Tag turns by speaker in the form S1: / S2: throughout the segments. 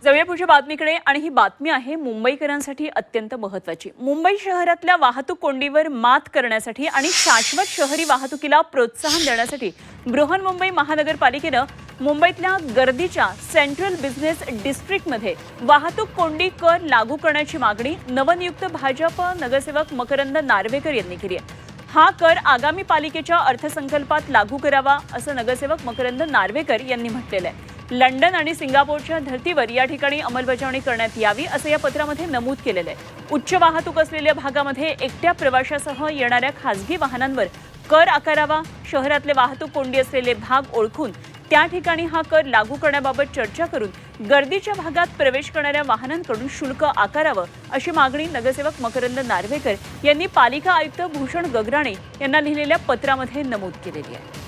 S1: जाऊया पुढच्या बातमीकडे आणि ही बातमी आहे मुंबईकरांसाठी अत्यंत महत्त्वाची। मुंबई शहरातल्या वाहतूक कोंडीवर मात करण्यासाठी आणि शाश्वत शहरी वाहतुकीला प्रोत्साहन देण्यासाठी बृहन्मुंबई महानगरपालिकेने मुंबईतल्या गर्दीच्या सेंट्रल बिझनेस डिस्ट्रिक्टमध्ये वाहतूक कोंडी कर लागू करण्याची मागणी नवनियुक्त भाजप नगरसेवक मकरंद नार्वेकर यांनी केली आहे। हा कर आगामी पालिकेच्या अर्थसंकल्पात लागू करावा असं नगरसेवक मकरंद नार्वेकर यांनी म्हटलेलं आहे। लंडन आणि सिंगापूरच्या धर्तीवर या ठिकाणी अंमलबजावणी करण्यात यावी असं या पत्रामध्ये नमूद केलेलं आहे। उच्च वाहतूक असलेल्या भागामध्ये एकट्या प्रवाशासह येणाऱ्या खासगी वाहनांवर कर आकारावा, शहरातले वाहतूक कोंडी असलेले भाग ओळखून त्या ठिकाणी हा कर लागू करण्याबाबत चर्चा करून गर्दीच्या भागात प्रवेश करणाऱ्या वाहनांकडून शुल्क आकारावं अशी मागणी नगरसेवक मकरंद नार्वेकर यांनी पालिका आयुक्त भूषण गगराणे यांना लिहिलेल्या पत्रामध्ये नमूद केलेली आहे।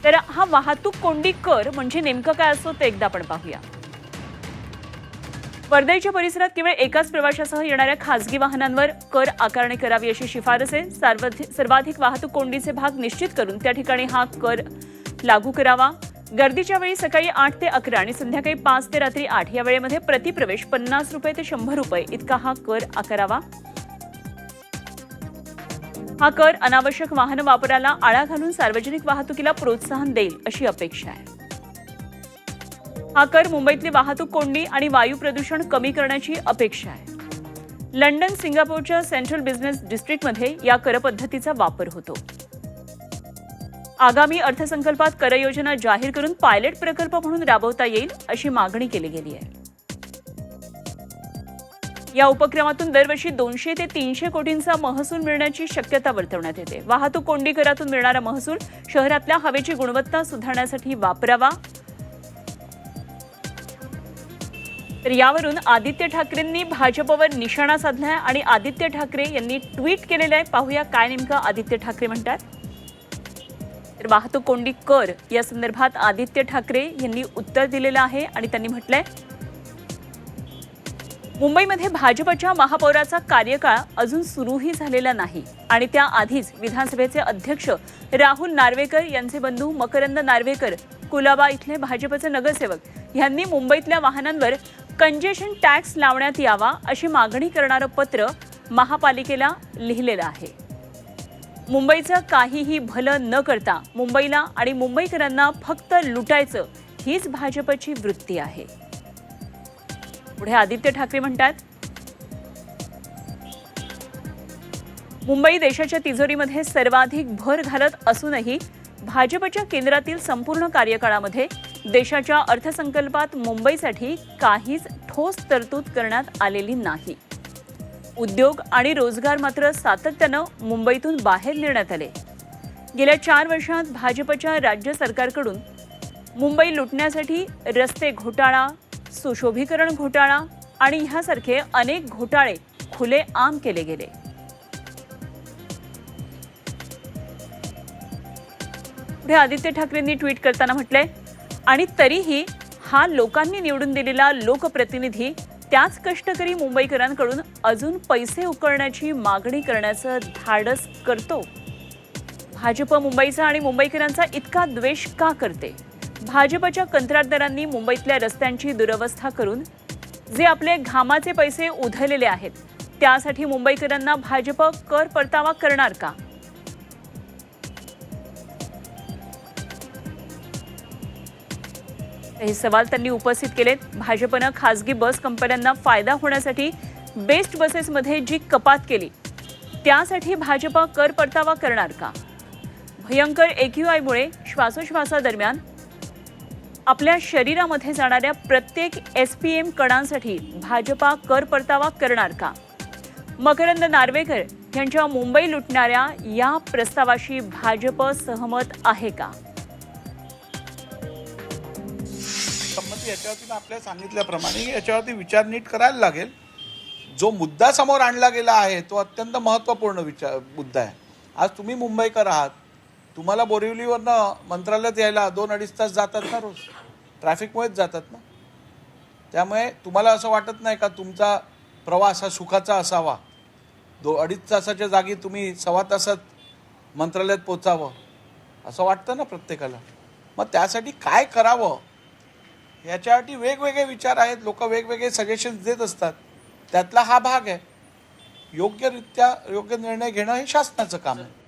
S1: तर हा वाहतूक कोंडी कर म्हणजे नेमकं काय असतो ते एकदा आपण पाहूया। वर्धेच्या परिसरात केवळ एकाच प्रवाशासह येणाऱ्या खासगी वाहनांवर कर आकारणी करावी अशी शिफारस आहे। सर्वाधिक वाहतूक कोंडीचे भाग निश्चित करून त्या ठिकाणी हा कर लागू करावा। गर्दीच्या वेळी सकाळी 8 ते 11 आणि संध्याकाळी 5 ते रात्री 8 या वेळेमध्ये प्रतिप्रवेश 50 रुपये ते 100 रुपये इतका हा कर आकारावा। हा कर अनावश्यक वाहन वापराला आळा घालून सार्वजनिक वाहतुकीला प्रोत्साहन देईल अशी अपेक्षा आहे। हा कर मुंबईतली वाहतूक कोंडी आणि वायू प्रदूषण कमी करण्याची अपेक्षा आहे। लंडन सिंगापूरच्या सेंट्रल बिझनेस डिस्ट्रिक्टमध्ये या कर पद्धतीचा वापर होतो। आगामी अर्थसंकल्पात कर योजना जाहीर करून पायलट प्रकल्प म्हणून राबवता येईल अशी मागणी केली गेली आहे। या उपक्रमातून दरवर्षी 200 ते 300 कोटींचा महसूल मिळण्याची शक्यता वर्तवण्यात येते। वाहतूक कोंडी करातून मिळणारा महसूल शहरातल्या हवेची गुणवत्ता सुधारण्यासाठी वापरावा। तर यावरून आदित्य ठाकरेंनी भाजपवर निशाणा साधलाय आणि आदित्य ठाकरे यांनी ट्विट केलेलं आहे। पाहूया काय नेमकं आदित्य ठाकरे म्हणतात। तर वाहतूक कोंडी कर या संदर्भात आदित्य ठाकरे यांनी उत्तर दिलेलं आहे आणि त्यांनी म्हटलंय, मुंबईमध्ये भाजपच्या महापौराचा कार्यकाळ अजून सुरूही झालेला नाही आणि त्याआधीच विधानसभेचे अध्यक्ष राहुल नार्वेकर यांचे बंधू मकरंद नार्वेकर कुलाबा इथले भाजपचे नगरसेवक यांनी मुंबईतल्या वाहनांवर कंजेशन टॅक्स लावण्यात यावा अशी मागणी करणारं पत्र महापालिकेला लिहिलेलं आहे। मुंबईचं काहीही भलं न करता मुंबईला आणि मुंबईकरांना फक्त लुटायचं हीच भाजपची वृत्ती आहे। पुढे आदित्य ठाकरे म्हणतात, मुंबई देशाच्या तिजोरीमध्ये सर्वाधिक भर घालत असूनही भाजपच्या केंद्रातील संपूर्ण कार्यकाळामध्ये देशाच्या अर्थसंकल्पात मुंबईसाठी काहीच ठोस तरतूद करण्यात आलेली नाही। उद्योग आणि रोजगार मात्र सातत्यानं मुंबईतून बाहेर नेण्यात आले। गेल्या 4 वर्षात भाजपच्या राज्य सरकारकडून मुंबई लुटण्यासाठी रस्ते घोटाळा, सुशोभीकरण घोटाळा आणि ह्यासारखे अनेक घोटाळे खुलेआम केले गेले। पुढे आदित्य ठाकरेंनी ट्विट करताना म्हटलंय, आणि तरीही हा लोकांनी निवडून दिलेला लोकप्रतिनिधी त्याच कष्टकरी मुंबईकरांकडून अजून पैसे उकळण्याची मागणी करण्याचं धाडस करतो। भाजप मुंबईचा आणि मुंबईकरांचा इतका द्वेष का करते? भाजपच्या कंत्राटदारांनी मुंबईतल्या रस्त्यांची दुरवस्था करून जे आपले घामाचे पैसे उधळलेले आहेत त्यासाठी मुंबईकरांना भाजप कर परतावा करणार का? हे सवाल त्यांनी उपस्थित केलेत। भाजपनं खासगी बस कंपन्यांना फायदा होण्यासाठी बेस्ट बसेसमध्ये जी कपात केली त्यासाठी भाजप कर परतावा करणार का? भयंकर AQI मुळे श्वासोश्वासादरम्यान आपल्या शरीरामध्ये जाणाऱ्या प्रत्येक SPM कणांसाठी भाजपा कर परतावा करणार का? मकरंद नार्वेकर यांच्या मुंबई लुटणाऱ्या या प्रस्तावाशी भाजप सहमत आहे का?
S2: संमती याच्यावरती आपल्याला सांगितल्याप्रमाणे याच्यावरती विचार नीट करायला लागेल। जो मुद्दा समोर आणला गेला आहे तो अत्यंत महत्त्वपूर्ण मुद्दा आहे। आज तुम्ही मुंबईकर आहात, तुम्हाला बोरिवलीवरनं मंत्रालयात यायला 2-2.5 तास जातात ना, रोज ट्रॅफिकमुळेच जातात ना। त्यामुळे तुम्हाला असं वाटत नाही का तुमचा प्रवास हा सुखाचा असावा? 2-2.5 तासाच्या जागी तुम्ही 1.25 तासात मंत्रालयात पोचावं असं वाटतं ना प्रत्येकाला। मग त्यासाठी काय करावं याच्यासाठी वेगवेगळे विचार आहेत, लोक वेगवेगळे सजेशन्स देत असतात. त्यातला हा भाग आहे. योग्य निर्णय घेणं हे शासनाचं काम आहे.